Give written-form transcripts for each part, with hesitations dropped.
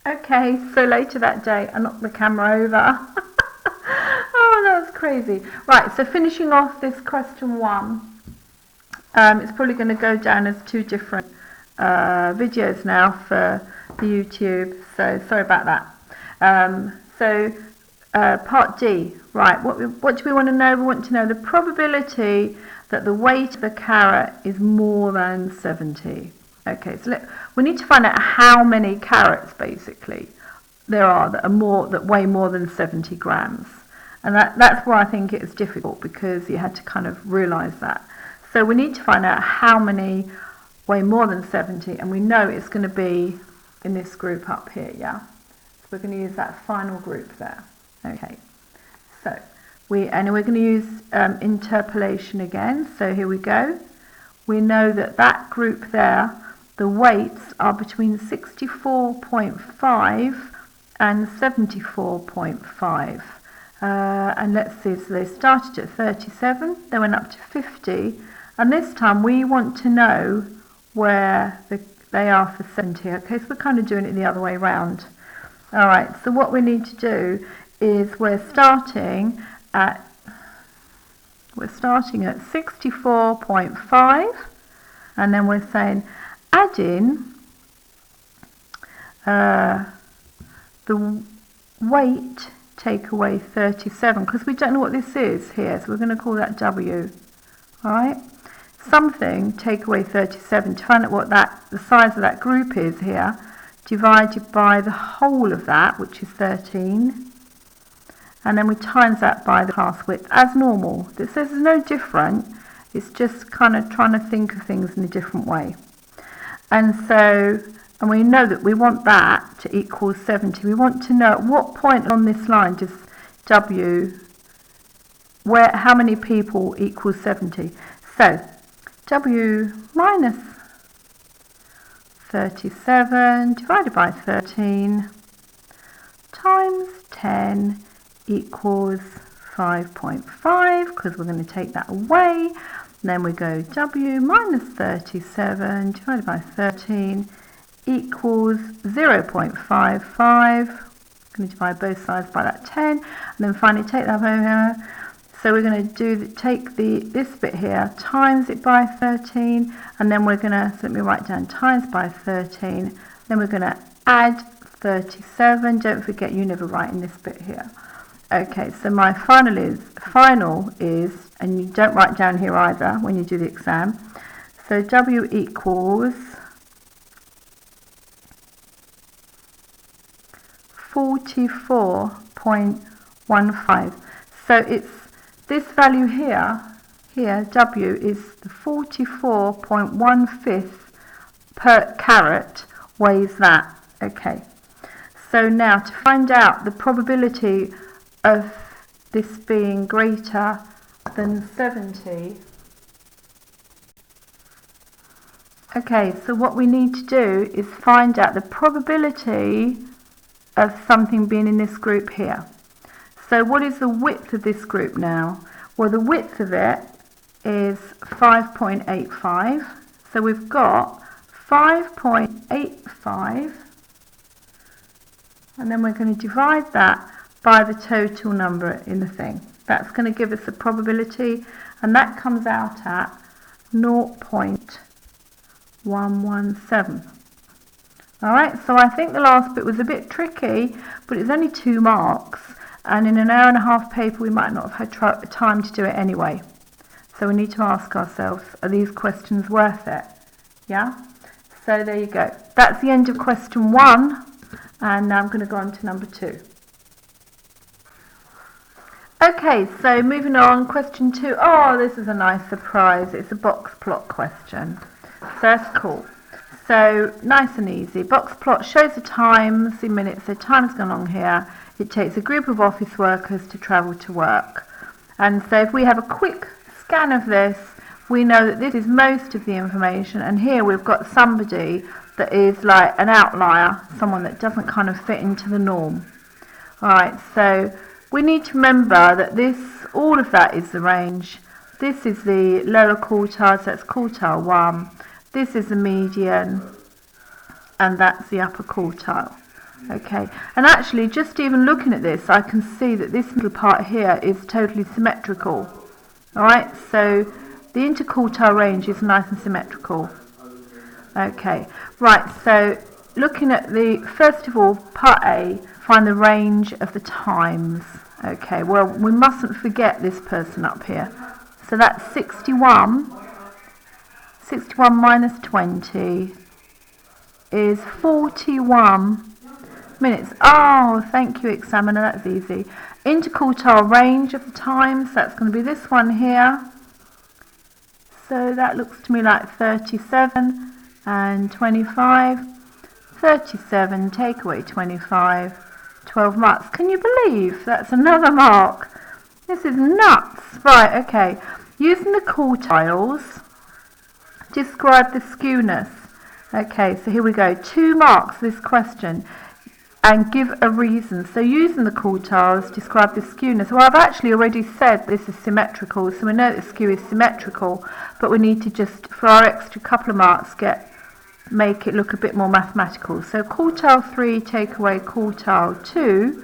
Okay, so later that day I knocked the camera over. Oh, that was crazy. Right, so finishing off this question one, it's probably going to go down as two different videos now for the YouTube, so sorry about that. Part D, right, what do we want to know? We want to know the probability that the weight of the carrot is more than 70. Okay, so we need to find out how many carrots basically there are that weigh more than 70 grams. And that's why I think it's difficult, because you had to kind of realise that. So we need to find out how many weigh more than 70, and we know it's going to be in this group up here, yeah? So we're going to use that final group there. Okay, so we're going to use interpolation again. So here we go. We know that group there, the weights are between 64.5 and 74.5. And let's see, so they started at 37, they went up to 50, and this time we want to know where they are for 70. Okay, so we're kind of doing it the other way around. All right, so what we need to do is we're starting at 64.5, and then we're saying add in the weight, take away 37, because we don't know what this is here, so we're going to call that W. All right, something, take away 37, to find out what the size of that group is here, divided by the whole of that, which is 13, and then we times that by the class width as normal. This is no different, it's just kind of trying to think of things in a different way. And we know that we want that to equal 70. We want to know at what point on this line does W, how many people equals 70. So W minus 37 divided by 13 times 10 equals 5.5, because we're going to take that away. And then we go W minus 37 divided by 13 equals 0.55. I'm going to divide both sides by that 10, and then finally take that over. So we're going to take this bit here, times it by 13, and then we're going to, so let me write down times by 13, then we're going to add 37. Don't forget, you never write in this bit here. Okay, so my final is, and you don't write down here either when you do the exam, so W equals 44.15. So it's this value here, W is the 44.15 per carat weighs that. Okay, so now to find out the probability of this being greater than 70. Okay, so what we need to do is find out the probability of something being in this group here. So what is the width of this group now? Well, the width of it is 5.85. So we've got 5.85, and then we're going to divide that by the total number in the thing. That's going to give us the probability, and that comes out at 0.117. Alright, so I think the last bit was a bit tricky, but it's only 2 marks, and in an hour and a half paper we might not have had time to do it anyway. So we need to ask ourselves, are these questions worth it? Yeah? So there you go. That's the end of question 1, and now I'm going to go on to number 2. Okay, so moving on, question 2. Oh, this is a nice surprise. It's a box plot question. So that's cool. So nice and easy. Box plot shows the times in minutes. So time's gone along here. It takes a group of office workers to travel to work. And so if we have a quick scan of this, we know that this is most of the information. And here we've got somebody that is like an outlier, someone that doesn't kind of fit into the norm. All right, so we need to remember that all of that is the range. This is the lower quartile, so that's quartile 1. This is the median, and that's the upper quartile. Okay, and actually just even looking at this, I can see that this middle part here is totally symmetrical. Alright, so the interquartile range is nice and symmetrical. Okay, right, so looking at the, first of all, part A, find the range of the times. Okay, well, we mustn't forget this person up here. So that's 61. 61 minus 20 is 41 minutes. Oh, thank you, examiner, that's easy. Interquartile range of the times, that's going to be this one here. So that looks to me like 37 and 25. 37, take away 25, 12 marks. Can you believe that's another mark? This is nuts. Right, okay. Using the quartiles, describe the skewness. Okay, so here we go. 2 marks this question. And give a reason. So using the quartiles, describe the skewness. Well, I've actually already said this is symmetrical, so we know that skew is symmetrical, but we need to just, for our extra couple of marks, make it look a bit more mathematical. So quartile 3 take away quartile 2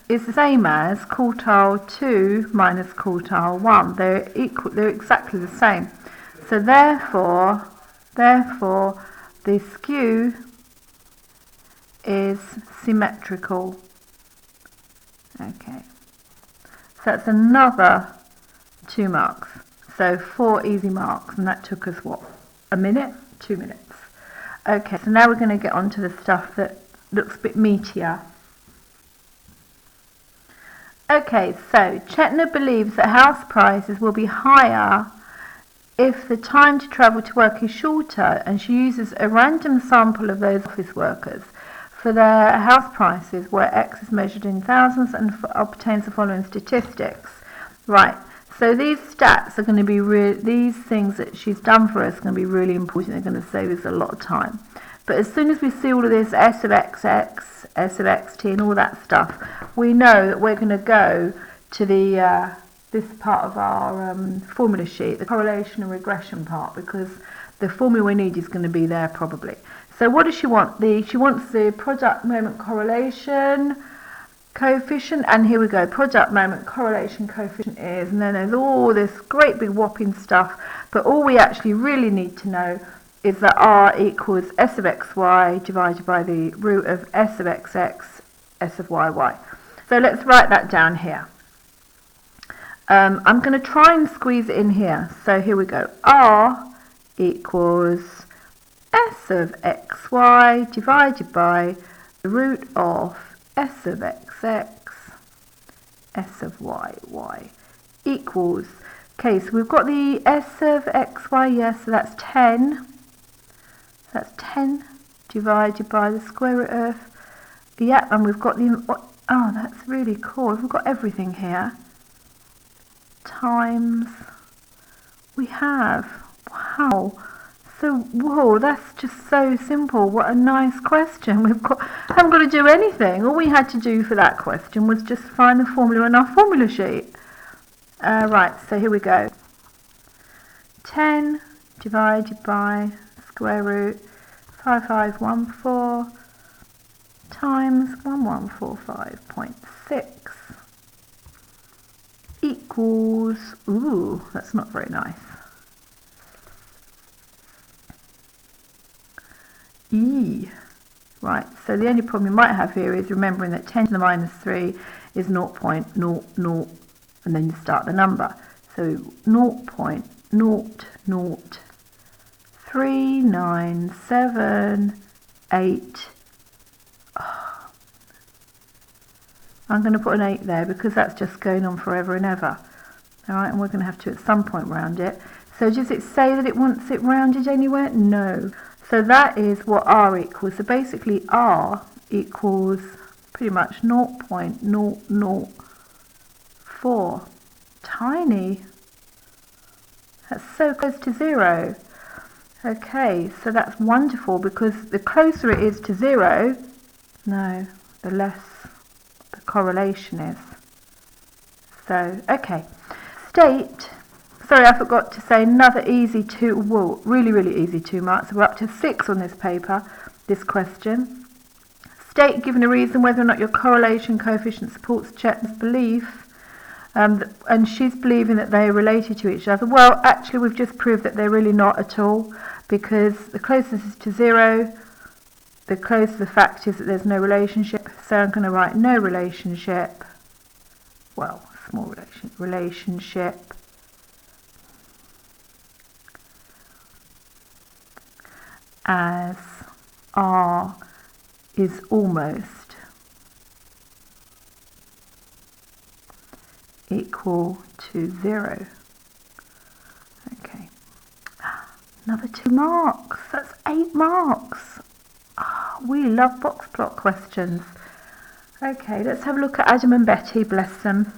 is the same as quartile 2 minus quartile 1. They're equal, they're exactly the same. So therefore the skew is symmetrical. Okay, so that's another 2 marks. So 4 easy marks, and that took us what, a minute? 2 minutes. Okay, so now we're going to get on to the stuff that looks a bit meatier. Okay, so Chetna believes that house prices will be higher if the time to travel to work is shorter, and she uses a random sample of those office workers for their house prices where X is measured in thousands, and obtains the following statistics. Right, so these stats are going to be these things that she's done for us are going to be really important. They're going to save us a lot of time. But as soon as we see all of this S of XX, S of XT and all that stuff, we know that we're going to go to the this part of our formula sheet, the correlation and regression part, because the formula we need is going to be there probably. So what does she want? She wants the product moment correlation coefficient, and here we go. Product moment correlation coefficient is, and then there's all this great big whopping stuff, but all we actually really need to know is that R equals S of XY divided by the root of S of XX, S of YY. So let's write that down here. I'm going to try and squeeze it in here. So here we go. R equals S of XY divided by the root of S of XX, S of YY equals, okay, so we've got the S of XY, yes, so that's 10. That's 10 divided by the square root of, yeah, and we've got the, oh, that's really cool. We've got everything here. Times, we have, wow. So, whoa, that's just so simple. What a nice question. Haven't got to do anything. All we had to do for that question was just find the formula in our formula sheet. Right, so here we go. 10 divided by square root 5514 times 1145.6 equals, ooh, that's not very nice. E. Right, so the only problem you might have here is remembering that 10 to the minus 3 is 0.00, and then you start the number. So 0.0039788. Oh. I'm going to put an 8 there because that's just going on forever and ever. Alright, and we're going to have to at some point round it. So does it say that it wants it rounded anywhere? No. So that is what R equals. So basically R equals pretty much 0.004. Tiny. That's so close to 0. Okay, so that's wonderful because the closer it is to 0, no, the less the correlation is. So, okay. State. Sorry, I forgot to say another easy really easy 2 marks. So we're up to 6 on this paper, this question. State, given a reason, whether or not your correlation coefficient supports Chet's belief. And she's believing that they are related to each other. Well, actually, we've just proved that they're really not at all, because the closest is to 0, the closer the fact is that there's no relationship. So I'm going to write no relationship, well, small relationship as R is almost equal to 0. Okay, another 2 marks. That's 8 marks. Oh, we love box plot questions. Okay, let's have a look at Adam and Betty, bless them.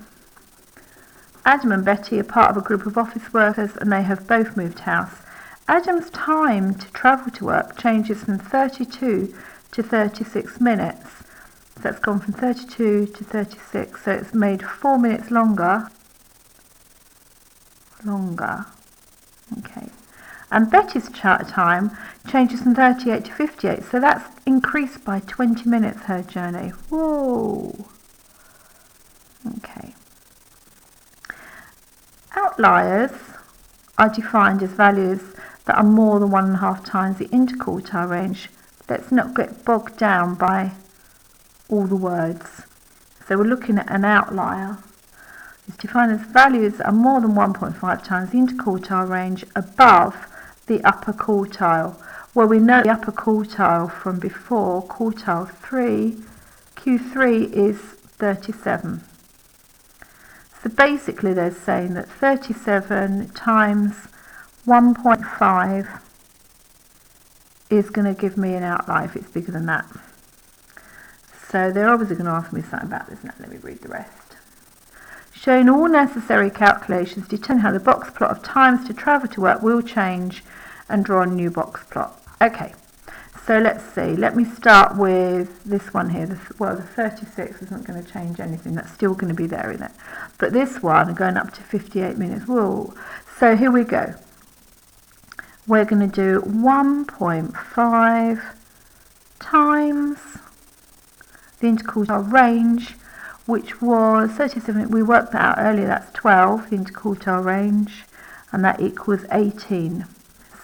Adam and Betty are part of a group of office workers and they have both moved house. Adam's time to travel to work changes from 32 to 36 minutes. So that's gone from 32 to 36, so it's made 4 minutes longer. Okay. And Betty's time changes from 38 to 58, so that's increased by 20 minutes her journey. Whoa. Okay. Outliers are defined as values that are more than 1.5 times the interquartile range. Let's not get bogged down by all the words. So we're looking at an outlier. It's defined as values that are more than 1.5 times the interquartile range above the upper quartile. Well, we know the upper quartile from before, quartile 3, Q3 is 37. So basically they're saying that 37 times 1.5 is going to give me an outlier if it's bigger than that. So they're obviously going to ask me something about this now. Let me read the rest. Showing all necessary calculations, determine how the box plot of times to travel to work will change and draw a new box plot. Okay, so let's see. Let me start with this one here. Well, the 36 isn't going to change anything. That's still going to be there, isn't it? But this one, going up to 58 minutes. Whoa. So here we go. We're going to do 1.5 times the interquartile range, which was 37. We worked that out earlier. That's 12, the interquartile range, and that equals 18.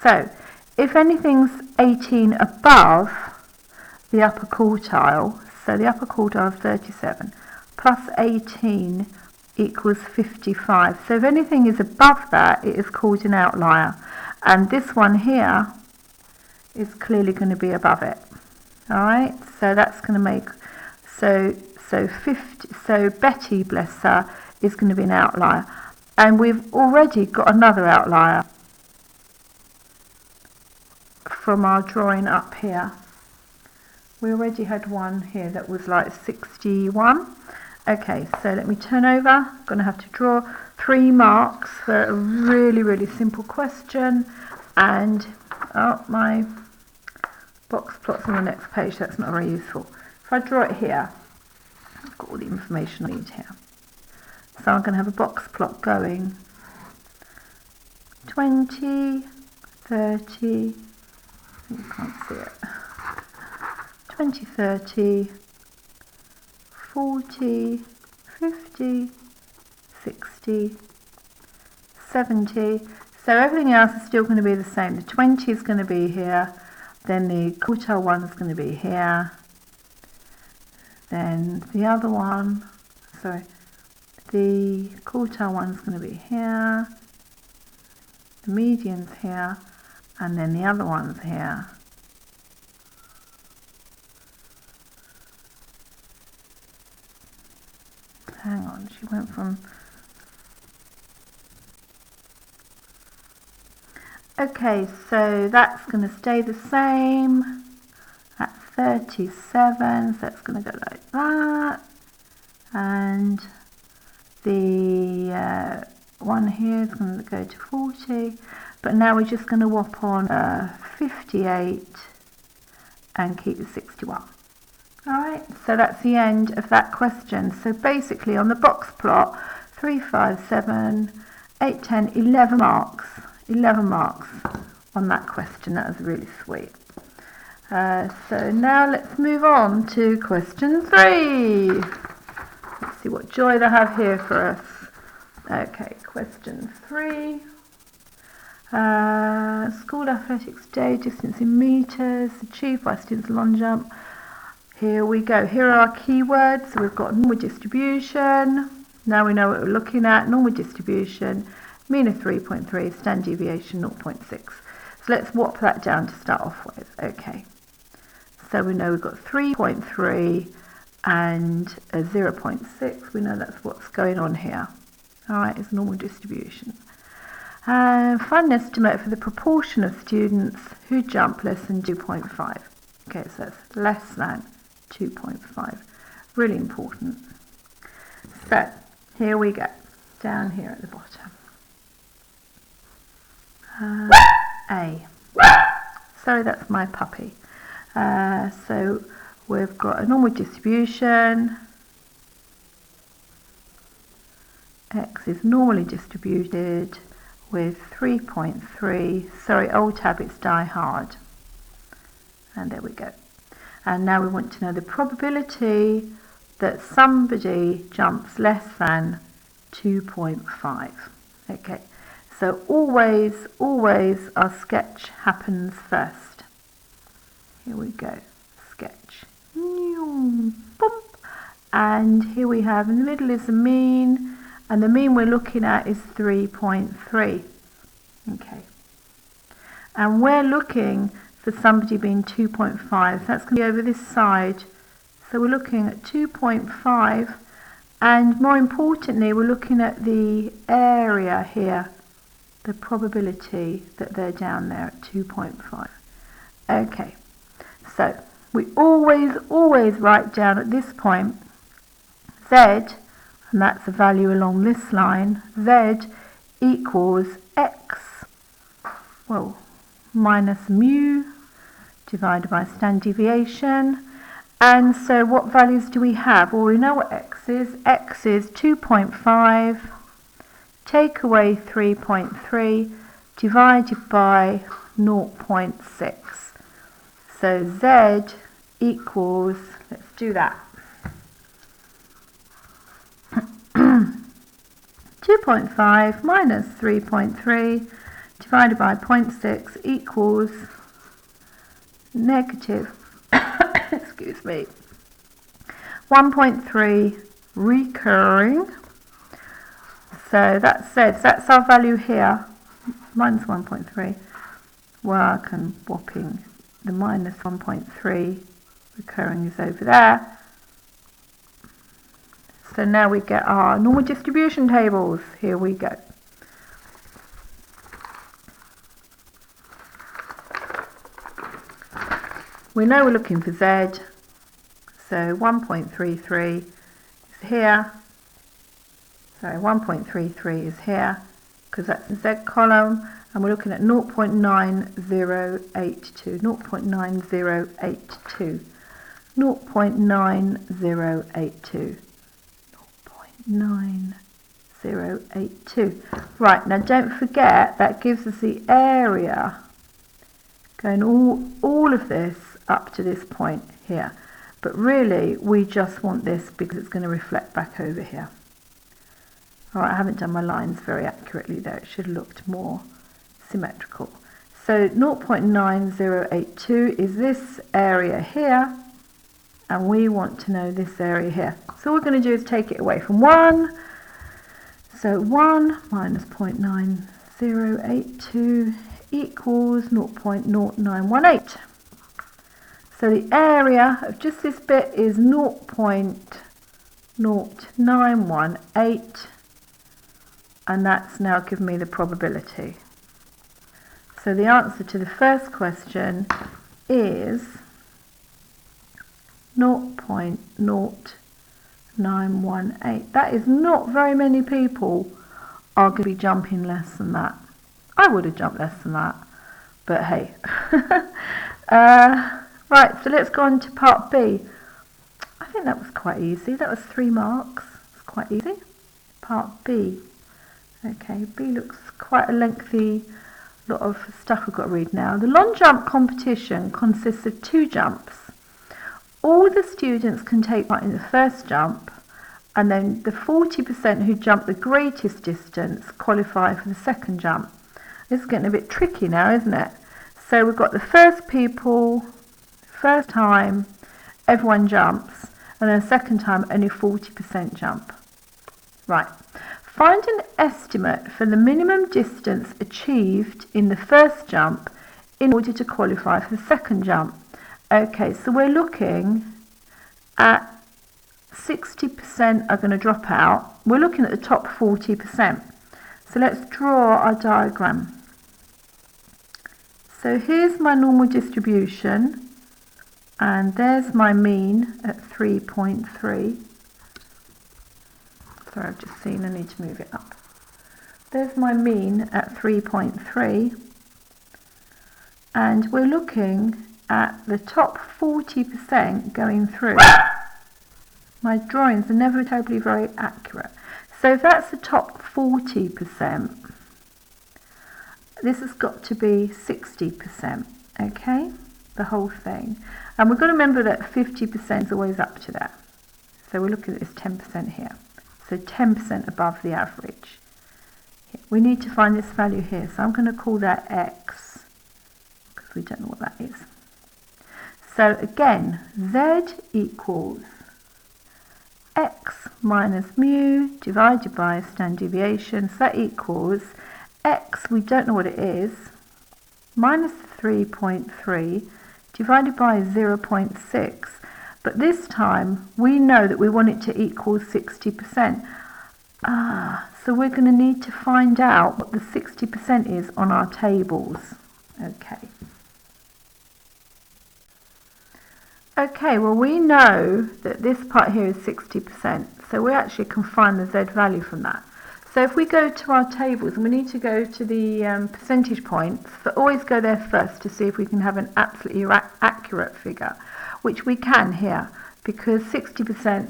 So if anything's 18 above the upper quartile, so the upper quartile is 37, plus 18 equals 55. So if anything is above that, it is called an outlier. And this one here is clearly going to be above it. All right, so that's going to make, so 50. So Betty, bless her, is going to be an outlier. And we've already got another outlier from our drawing up here. We already had one here that was like 61. Okay, so let me turn over. I'm going to have to draw 3 marks for a really, really simple question. And my box plot's on the next page. That's not very useful. If I draw it here, I've got all the information I need here. So I'm going to have a box plot going 20, 30, you can't see it, 20, 30, 40, 50, 60, 70. So everything else is still going to be the same. The 20 is going to be here, then the quartile 1 is going to be here, then the other one, sorry, the quartile 1 is going to be here, the median's here, and then the other one's here. Hang on, she went from... Okay, so that's going to stay the same at 37, so it's going to go like that. And the one here is going to go to 40. But now we're just going to whop on 58 and keep the 61. Alright, so that's the end of that question. So basically on the box plot, 3, 5, 7, 8, 10, 11 marks. 11 marks on that question. That was really sweet. So now let's move on to question 3. Let's see what joy they have here for us. Okay, question 3. School athletics day, distance in meters, achieved by students long jump. Here we go. Here are our keywords. So we've got normal distribution. Now we know what we're looking at. Normal distribution, mean of 3.3, standard deviation 0.6. So let's whop that down to start off with. Okay. So we know we've got 3.3 and a 0.6. We know that's what's going on here. All right, it's normal distribution. And find an estimate for the proportion of students who jump less than 2.5. Okay, so that's less than 2.5. Really important. So here we go, down here at the bottom. A. Sorry, that's my puppy. So we've got a normal distribution. X is normally distributed with 3.3. Sorry, old habits die hard. And there we go. And now we want to know the probability that somebody jumps less than 2.5. Okay, so always our sketch happens first. Here we go, sketch. And here we have, in the middle is the mean, and the mean we're looking at is 3.3. Okay, and we're looking for somebody being 2.5. So that's going to be over this side. So we're looking at 2.5, and more importantly, we're looking at the area here, the probability that they're down there at 2.5. Okay, so we always write down at this point Z, and that's the value along this line, Z equals X, well, minus mu divided by standard deviation. And so what values do we have? Well, we know what X is. X is 2.5, take away 3.3, divided by 0.6. So Z equals, let's do that, 2.5 minus 3.3 divided by 0.6 equals negative excuse me, 1.3 recurring. So that says that's our value here, minus 1.3. Work and whopping, the minus 1.3 recurring is over there. So now we get our normal distribution tables. Here we go. We know we're looking for Z, so 1.33 is here. Sorry, 1.33 is here, because that's the Z column, and we're looking at 0.9082, 0.9082, 0.9082, 0.9082. Right, now don't forget that gives us the area going all of this up to this point here, but really we just want this because it's going to reflect back over here. Alright, I haven't done my lines very accurately there, it should have looked more symmetrical. So 0.9082 is this area here, and we want to know this area here. So all we're going to do is take it away from 1. So 1 minus 0.9082 equals 0.0918. So the area of just this bit is 0.0918, and that's now given me the probability. So the answer to the first question is 0.0918. That is not very many people are going to be jumping less than that. I would have jumped less than that, but hey. Right, so let's go on to part B. I think that was quite easy. That was 3 marks. It's quite easy. Part B. Okay, B looks quite a lengthy A lot of stuff we've got to read now. The long jump competition consists of 2 jumps. All the students can take part in the first jump, and then the 40% who jump the greatest distance qualify for the second jump. This is getting a bit tricky now, isn't it? So we've got the first people, first time, everyone jumps, and then second time only 40% jump. Right. Find an estimate for the minimum distance achieved in the first jump in order to qualify for the second jump. Okay, so we're looking at 60% are going to drop out. We're looking at the top 40%. So let's draw our diagram. So here's my normal distribution, and there's my mean at 3.3. Sorry, I've just seen I need to move it up. There's my mean at 3.3, and we're looking at the top 40% going through. My drawings are never totally very accurate. So if that's the top 40%, this has got to be 60%, okay? The whole thing. And we've got to remember that 50% is always up to that. So we're looking at this 10% here. So 10% above the average. We need to find this value here. So I'm going to call that x, because we don't know what that is. So again, z equals x minus mu divided by standard deviation. So that equals x, we don't know what it is, minus 3.3 divided by 0.6. But this time we know that we want it to equal 60%. So we're going to need to find out what the 60% is on our tables. Okay, well, we know that this part here is 60%, so we actually can find the z value from that. So if we go to our tables, and we need to go to the percentage points, but always go there first to see if we can have an absolutely accurate figure, which we can here, because 60%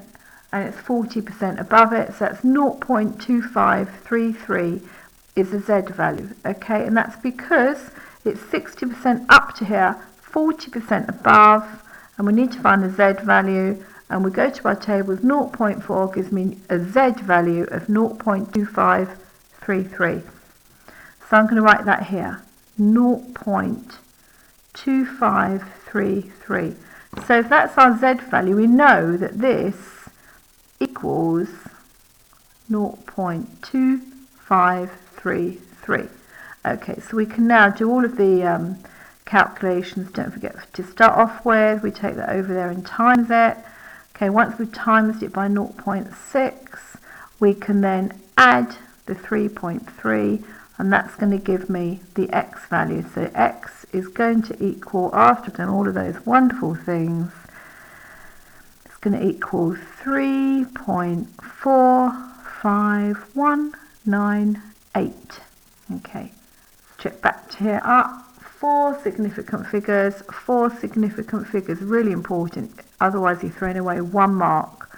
and it's 40% above it, so that's 0.2533 is the z value, okay, and that's because it's 60% up to here, 40% above, and we need to find the z value, and we go to our tables. 0.4 gives me a z value of 0.2533. So I'm going to write that here, 0.2533. So if that's our z value, we know that this equals 0.2533. Okay, so we can now do all of the calculations. Don't forget to start off with, we take that over there and times it. Okay, once we've times it by 0.6, we can then add the 3.3, and that's going to give me the x value. So x is going to equal, after I've done all of those wonderful things, it's going to equal 3.45198. Okay, check back to here up. 4 significant figures, really important, otherwise you're throwing away 1 mark.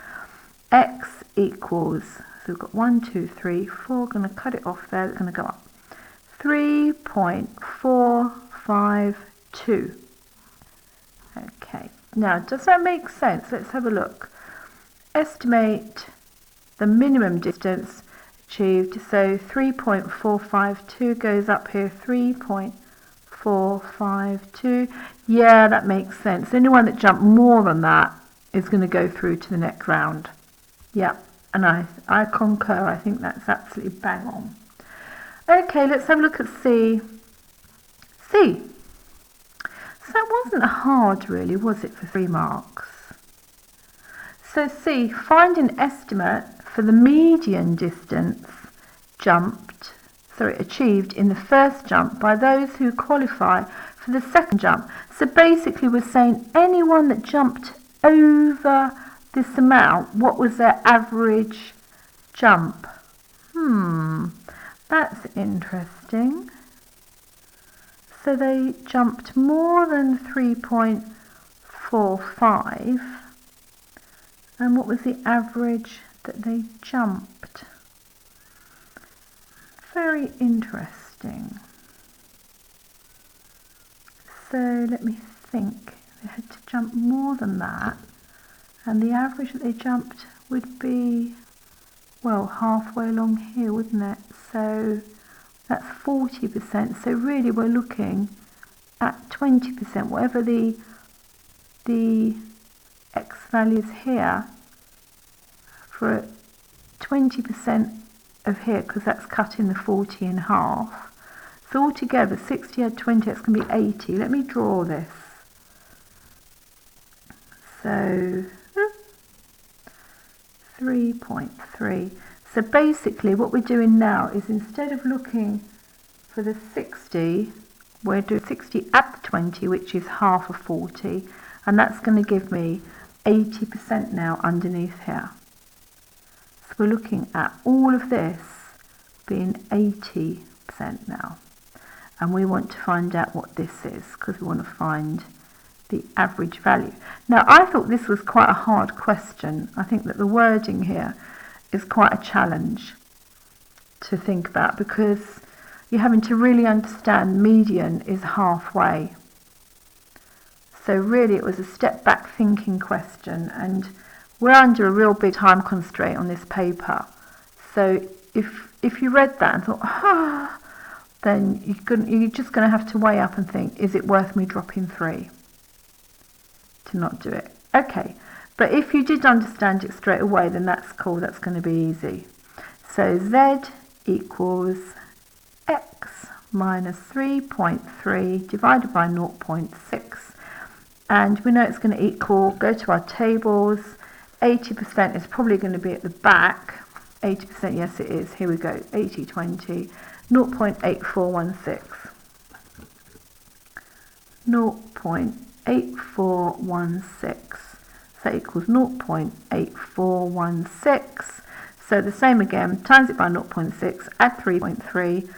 X equals, so we've got 1, 2, 3, 4, going to cut it off there, it's going to go up. 3.452. Okay, now does that make sense? Let's have a look. Estimate the minimum distance achieved, so 3.452 goes up here, 3.452. Yeah, that makes sense. Anyone that jumped more than that is going to go through to the next round. Yeah, and I concur. I think that's absolutely bang on. Okay, let's have a look at C. C. So that wasn't hard really, was it, for 3 marks? So C, find an estimate for the median distance achieved in the first jump by those who qualify for the second jump. So basically we're saying anyone that jumped over this amount, what was their average jump? That's interesting. So they jumped more than 3.45, and what was the average that they jumped? Very interesting. So let me think. They had to jump more than that, and the average that they jumped would be, well, halfway along here, wouldn't it? So that's 40%. So really we're looking at 20%, whatever the x value is here, for 20% of here, because that's cutting the 40 in half. So altogether, 60 add 20, that's going to be 80. Let me draw this. So 3.3. So basically what we're doing now is, instead of looking for the 60, we're doing 60 add the 20, which is half of 40, and that's going to give me 80% now underneath here. So we're looking at all of this being 80% now, and we want to find out what this is, because we want to find the average value. Now, I thought this was quite a hard question. I think that the wording here is quite a challenge to think about, because you're having to really understand median is halfway. So really it was a step back thinking question, and we're under a real big time constraint on this paper. So if you read that and thought, then you're just going to have to weigh up and think, is it worth me dropping 3 to not do it? Okay, but if you did understand it straight away, then that's cool, that's going to be easy. So z equals x minus 3.3 divided by 0.6, and we know it's going to equal, go to our tables, 80% is probably going to be at the back. 80%, yes it is, here we go, 80, 20, 0.8416. 0.8416. So equals 0.8416. So the same again, times it by 0.6, add 3.3,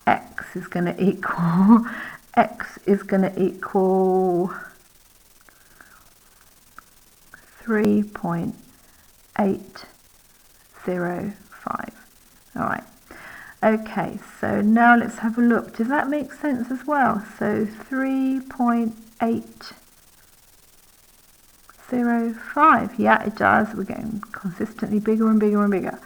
x is going to equal, x is going to equal 3.805. All right. Okay, so now let's have a look. Does that make sense as well? So 3.805. Yeah, it does. We're getting consistently bigger and bigger and bigger.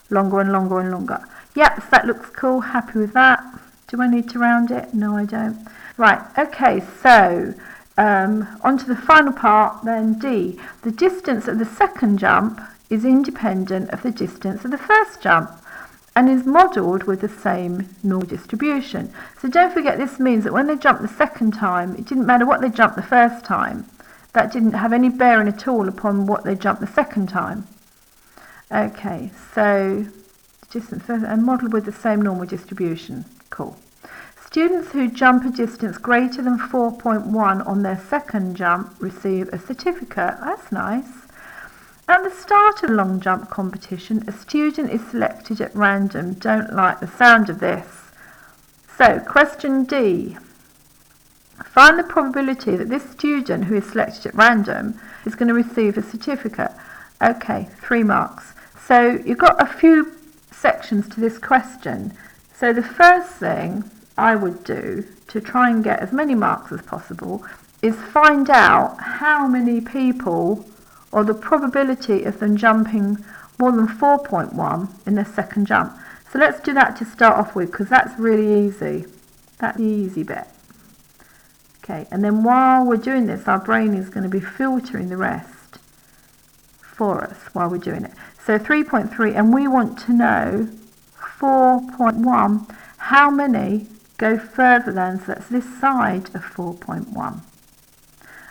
Longer and longer and longer. Yep, so that looks cool. Happy with that. Do I need to round it? No, I don't. Right, okay, so on to the final part then, D. The distance of the second jump is independent of the distance of the first jump and is modelled with the same normal distribution. So don't forget, this means that when they jumped the second time, it didn't matter what they jumped the first time. That didn't have any bearing at all upon what they jumped the second time. Okay, so distance and modelled with the same normal distribution. Cool. Students who jump a distance greater than 4.1 on their second jump receive a certificate. That's nice. At the start of a long jump competition, a student is selected at random. Don't like the sound of this. So, question D. Find the probability that this student who is selected at random is going to receive a certificate. Okay, 3 marks. So, you've got a few sections to this question. So, the first thing I would do to try and get as many marks as possible is find out how many people, or the probability of them jumping more than 4.1 in their second jump. So let's do that to start off with, because that's really easy. That's the easy bit. Okay, and then while we're doing this, our brain is going to be filtering the rest for us while we're doing it. So 3.3, and we want to know 4.1, how many go further than, so that's this side of 4.1.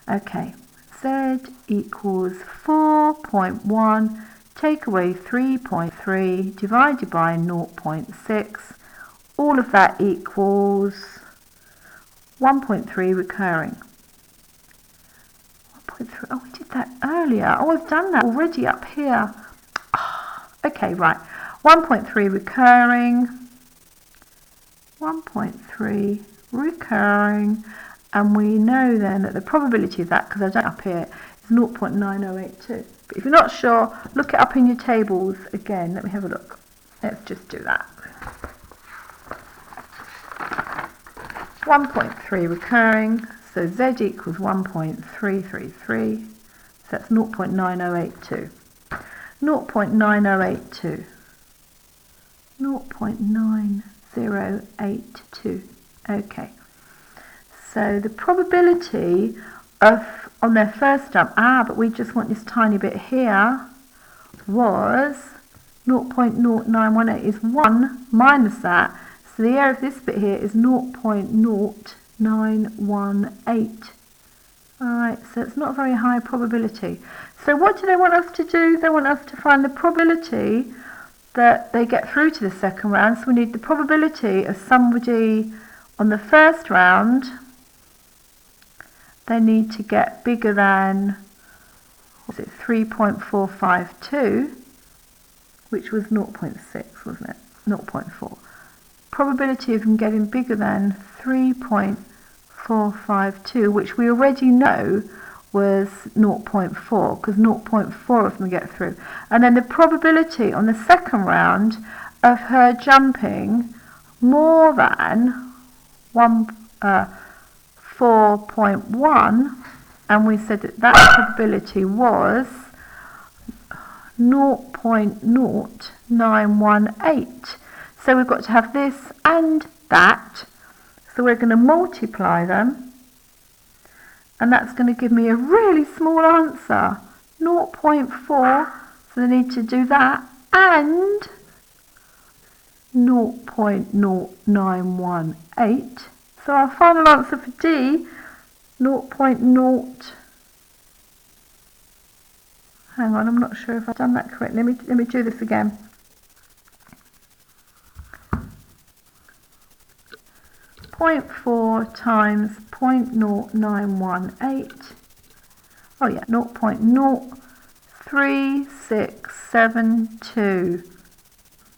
Okay, z equals 4.1, take away 3.3, divided by 0.6. All of that equals 1.3 recurring. 1.3, oh, we did that earlier. Oh, I've done that already up here. Oh, okay, right. 1.3 recurring. 1.3 recurring, and we know then that the probability of that, because I've done it up here, is 0.9082. But if you're not sure, look it up in your tables again. Let me have a look. Let's just do that. 1.3 recurring, so Z equals 1.333, so that's 0.9082. 0.9082. 0.9082. Okay. So the probability of, on their first jump, but we just want this tiny bit here, was 0.0918 is 1 minus that. So the area of this bit here is 0.0918. Alright, so it's not a very high probability. So what do they want us to do? They want us to find the probability that they get through to the second round. So we need the probability of somebody on the first round, they need to get bigger than, what was it, 3.452, which was 0.6, wasn't it? 0.4. Probability of them getting bigger than 3.452, which we already know was 0.4, because 0.4 of them get through. And then the probability on the second round of her jumping more than 4.1, and we said that that probability was 0.0918. So we've got to have this and that. So we're going to multiply them, and that's going to give me a really small answer, 0.4. So they need to do that and 0.0918. So our final answer for D, 0.0. Hang on, I'm not sure if I've done that correctly. Let me do this again. Point 4 times 0.0918. Oh yeah, 0.03672.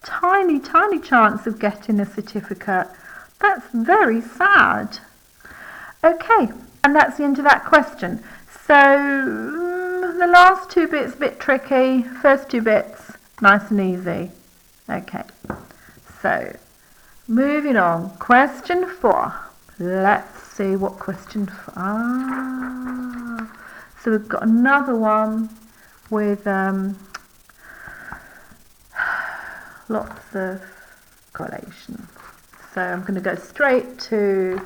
Tiny chance of getting a certificate. That's very sad. Okay, and that's the end of that question. So the last two bits a bit tricky. First two bits nice and easy. Okay, so moving on. Question 4. Let's see what question 4. So we've got another one with lots of correlation. So I'm going to go straight to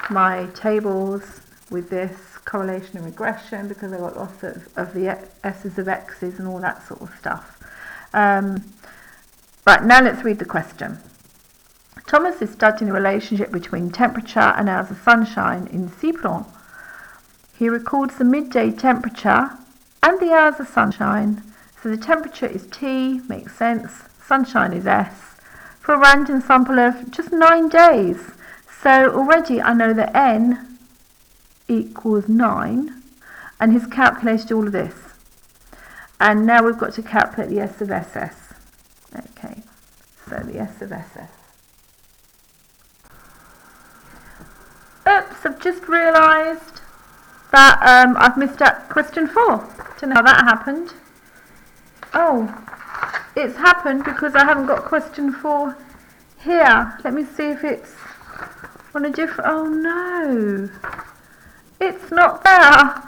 my tables with this correlation and regression, because I've got lots of the S's of X's and all that sort of stuff. Right, now let's read the question. Thomas is studying the relationship between temperature and hours of sunshine in Cypern. He records the midday temperature and the hours of sunshine. So the temperature is T, makes sense, sunshine is S, for a random sample of just 9 days. So already I know that N equals 9, and he's calculated all of this. And now we've got to calculate the S of SS. Okay, so the S of SS. Oops, I've just realised that I've missed out question 4. Don't know how that happened. Oh, it's happened because I haven't got question 4 here. Let me see if it's on a different... Oh no, it's not there.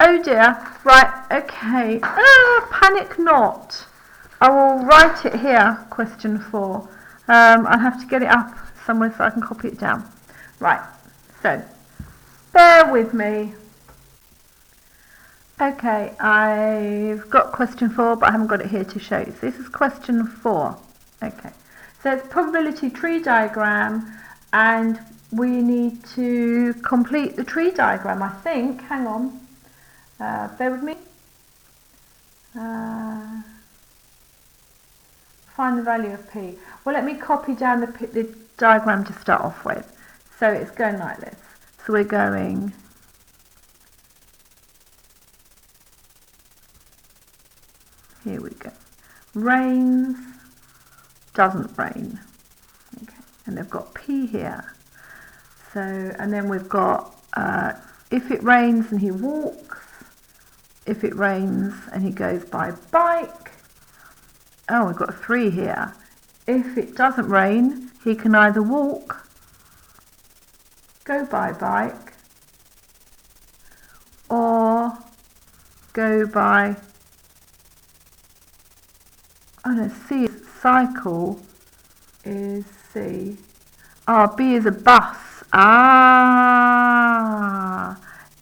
Oh dear. Right, okay. Panic not. I will write it here, question 4. I'll have to get it up somewhere so I can copy it down. Right, so bear with me. Okay, I've got question 4, but I haven't got it here to show you. So this is question 4. Okay, so it's probability tree diagram, and we need to complete the tree diagram, I think. Hang on, bear with me. Find the value of P. Well, let me copy down the diagram to start off with. So it's going like this. So we're going... Here we go. Rains, doesn't rain. Okay, and they've got P here. So, and then we've got if it rains and he walks, if it rains and he goes by bike. Oh, we've got 3 here. If it doesn't rain, he can either walk, go by bike, or go by, oh no, C is cycle, is C. Ah, B is a bus. Ah,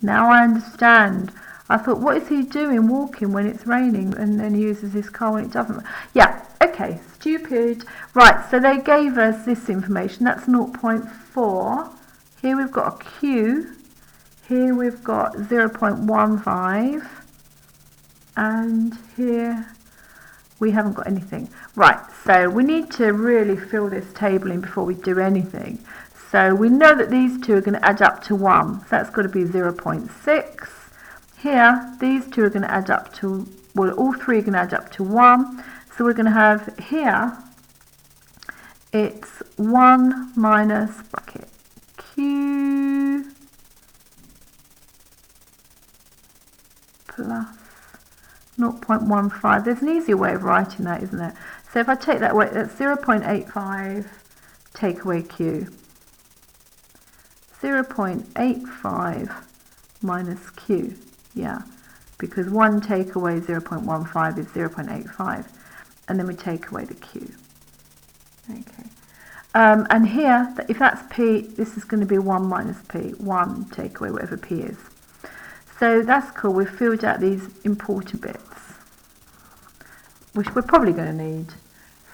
now I understand. I thought, what is he doing walking when it's raining and then he uses his car when it doesn't? Yeah, okay, stupid. Right, so they gave us this information. That's 0.4. Here we've got a Q. Here we've got 0.15. And here we haven't got anything. Right, so we need to really fill this table in before we do anything. So we know that these two are going to add up to 1. So that's got to be 0.6. Here, these two are going to add up to, well, all three are going to add up to 1. So we're going to have here, it's 1 minus bracket Q plus 0.15. There's an easier way of writing that, isn't there? So if I take that away, that's 0.85 take away Q. 0.85 minus Q. Yeah, because 1 take away 0.15 is 0.85. And then we take away the Q. Okay. And here, if that's P, this is going to be 1 minus P. 1 take away whatever P is. So that's cool. We've filled out these important bits, which we're probably going to need.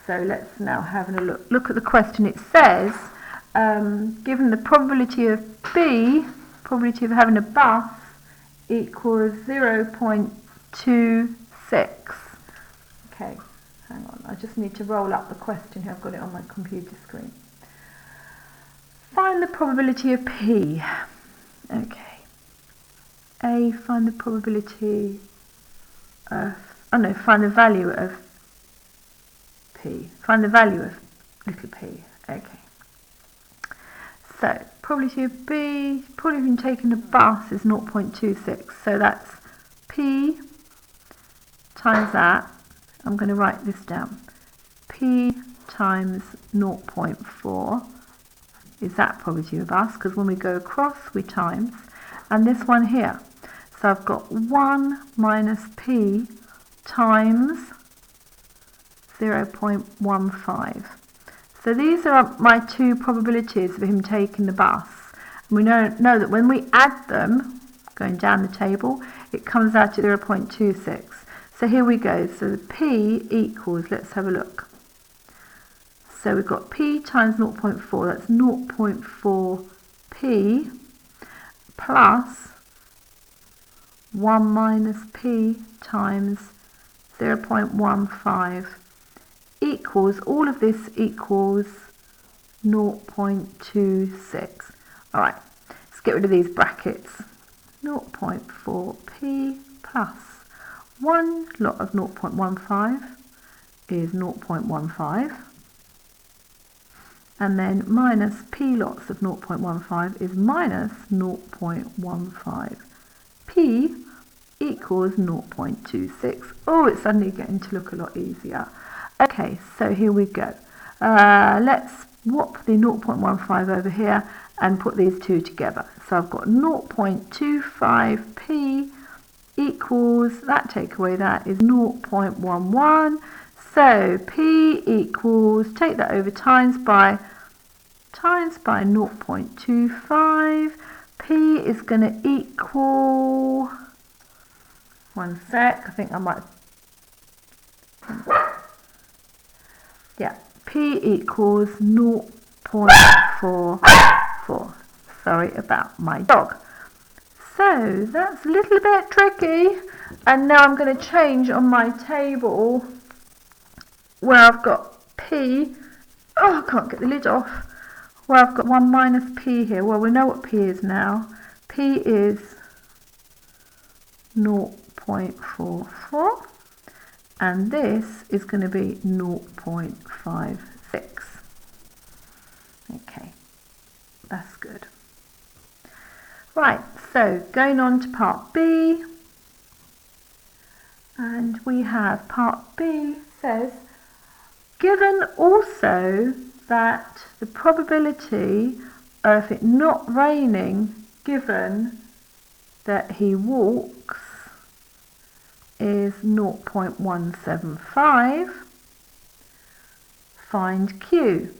So let's now have a look at the question. It says, given the probability of B, probability of having a bus equals 0.26. Okay, hang on. I just need to roll up the question here. I've got it on my computer screen. Find the probability of P. Okay. A, find the probability of, oh no, find the value of P. Find the value of little p. Okay. So, probability of B, probably of taking a bus is 0.26. So that's P times that. I'm going to write this down. P times 0.4 is that probability of a bus, because when we go across, we times. And this one here. So I've got 1 minus P times 0.15. So these are my two probabilities of him taking the bus. And we know that when we add them, going down the table, it comes out at 0.26. So here we go. So the P equals, let's have a look. So we've got P times 0.4, that's 0.4P plus 1 minus P times 0.15 equals, all of this equals 0.26. Alright, let's get rid of these brackets. 0.4P plus 1 lot of 0.15 is 0.15. And then minus P lots of 0.15 is minus 0.15. P equals 0.26. Oh, it's suddenly getting to look a lot easier. Okay, so here we go. Let's swap the 0.15 over here and put these two together. So I've got 0.25p equals, that take away that is 0.11. So P equals, take that over times by 0.25. P is going to equal, one sec, I think I might, yeah, P equals 0.44. Sorry about my dog. So that's a little bit tricky. And now I'm going to change on my table where I've got P. Oh, I can't get the lid off. Where I've got 1 minus P here. Well, we know what P is now. P is 0.44. And this is going to be 0.56. Okay, that's good. Right, so going on to part B. And we have part B says, given also that the probability of it not raining given that he walks is 0.175. Find Q.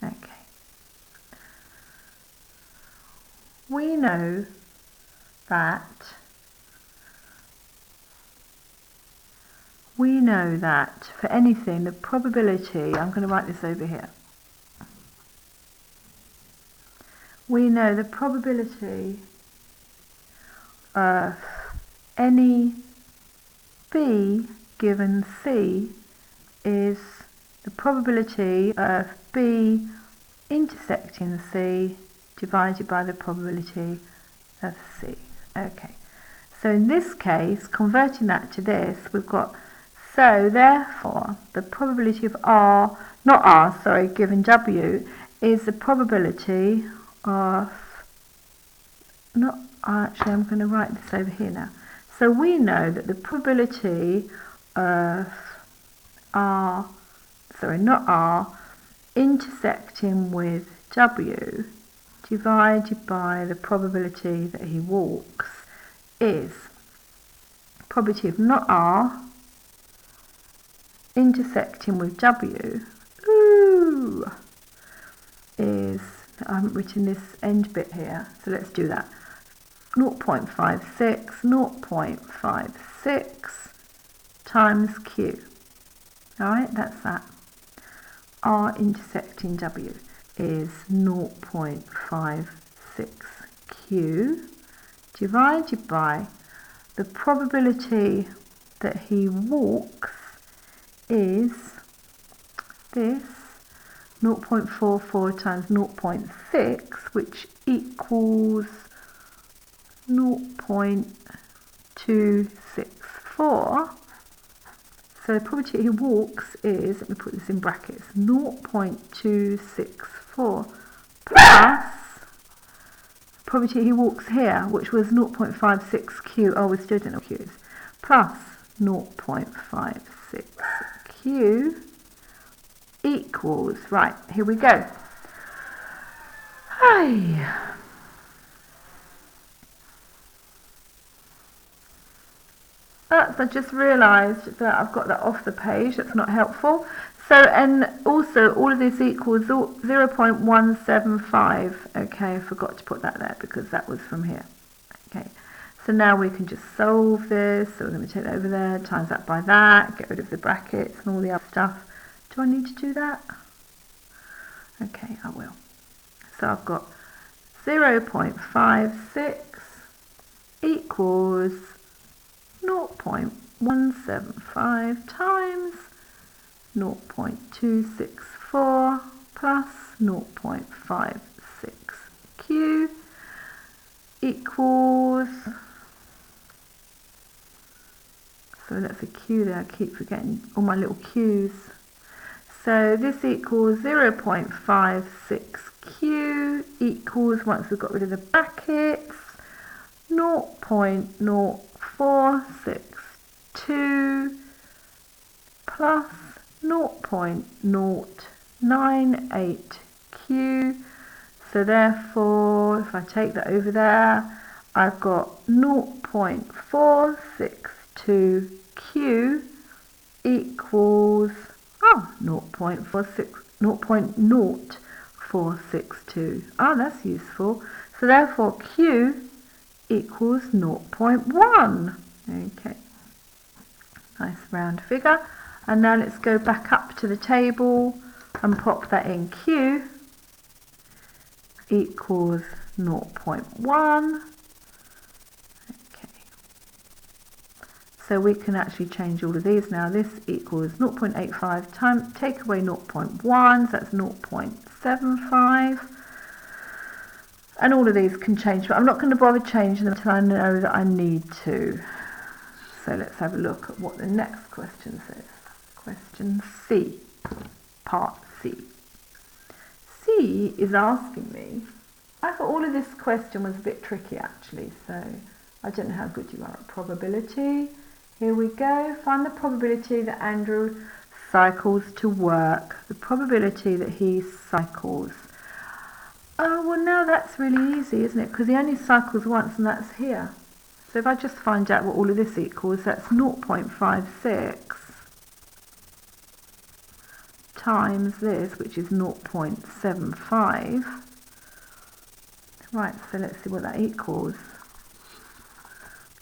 Okay. We know that for anything, the probability, I'm going to write this over here. We know the probability of any B given C is the probability of B intersecting C divided by the probability of C. Okay, so in this case, converting that to this, we've got, so therefore the probability of given W is the probability of, I'm going to write this over here now. So we know that the probability of R intersecting with W divided by the probability that he walks is probability of not R intersecting with W is, I haven't written this end bit here, so let's do that. 0.56 times Q. Alright, that's that. R intersecting W is 0.56 Q divided by the probability that he walks is this, 0.44 times 0.6, which equals 0.264. So the probability he walks is, let me put this in brackets, 0.264 plus probability he walks here, which was 0.56 Q, oh we still don't know Q's, plus 0.56 Q equals, right, here we go. Hey. I just realised that I've got that off the page, that's not helpful. So, and also all of this equals 0.175. Okay, I forgot to put that there because that was from here. Okay, so now we can just solve this. So we're going to take that over there, times that by that, get rid of the brackets and all the other stuff. Do I need to do that? Okay, I will. So I've got 0.56 equals 0.175 times 0.264 plus 0.56 Q equals, so that's a Q there, I keep forgetting all my little Q's. So this equals 0.56 Q equals, once we've got rid of the brackets, 0.0462 plus 0.098 Q. So therefore, if I take that over there, I've got 0.462 Q equals 0.0462. That's useful. So therefore Q equals 0.1. Okay, nice round figure. And now let's go back up to the table and pop that in. Q equals 0.1. Okay, so we can actually change all of these now. This equals 0.85 times, take away 0.1, so that's 0.75. And all of these can change, but I'm not going to bother changing them until I know that I need to. So let's have a look at what the next question says. Question C, part C. C is asking me, I thought all of this question was a bit tricky actually, so I don't know how good you are at probability. Here we go, find the probability that Andrew cycles to work. The probability that he cycles. Oh, well now that's really easy, isn't it? Because he only cycles once and that's here. So if I just find out what all of this equals, that's 0.56 times this, which is 0.75. Right, so let's see what that equals.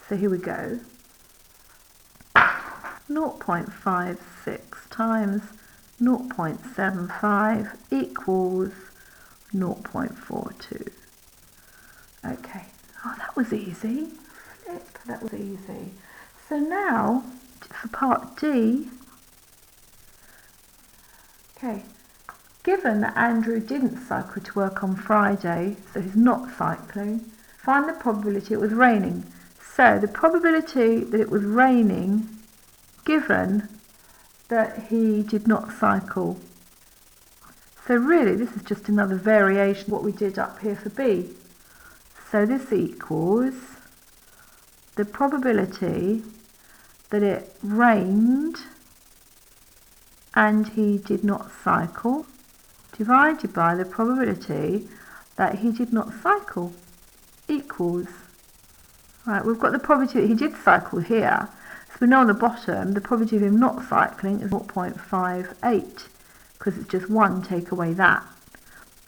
So here we go. 0.56 times 0.75 equals 0.42. Okay, oh that was easy. Flip, that was easy. So now for part D, okay, given that Andrew didn't cycle to work on Friday, so he's not cycling, find the probability it was raining. So the probability that it was raining given that he did not cycle. So really this is just another variation of what we did up here for B. So this equals the probability that it rained and he did not cycle divided by the probability that he did not cycle equals, right, we've got the probability that he did cycle here, so we know on the bottom the probability of him not cycling is 0.58 because it's just 1, take away that.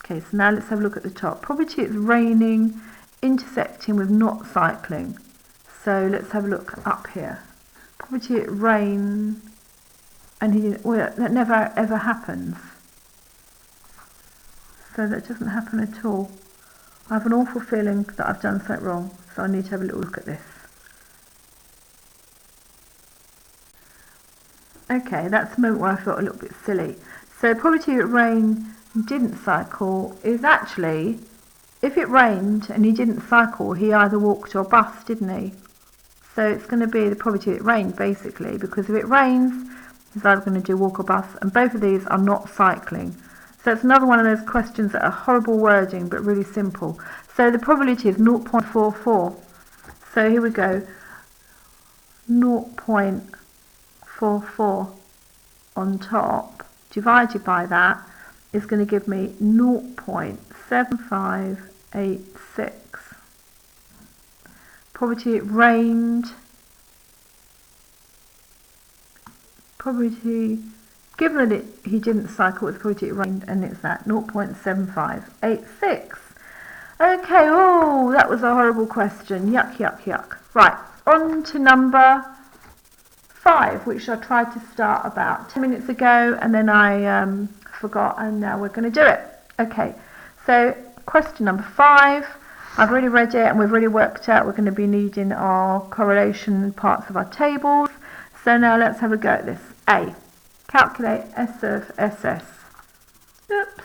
Okay, so now let's have a look at the top. Probability it's raining intersecting with not cycling. So let's have a look up here. Probability it rain and he didn't, well, that never ever happens. So that doesn't happen at all. I have an awful feeling that I've done something wrong, so I need to have a little look at this. Okay, that's the moment where I felt a little bit silly. So probability it rained and didn't cycle is actually, if it rained and he didn't cycle, he either walked or bus, didn't he? So it's going to be the probability it rained basically, because if it rains, he's either going to do walk or bus, and both of these are not cycling. So it's another one of those questions that are horrible wording but really simple. So the probability is 0.44. So here we go. 0.44 on top divided by that is going to give me 0.7586. Probability it rained. Probability given that he didn't cycle, it's probability it rained, and it's that 0.7586. Okay, oh, that was a horrible question. Yuck, yuck, yuck. Right, on to number 5, which I tried to start about 10 minutes ago, and then I forgot, and now we're going to do it. Okay, so question number 5. I've already read it, and we've already worked out we're going to be needing our correlation parts of our tables. So now let's have a go at this. A. Calculate S of SS. Oops.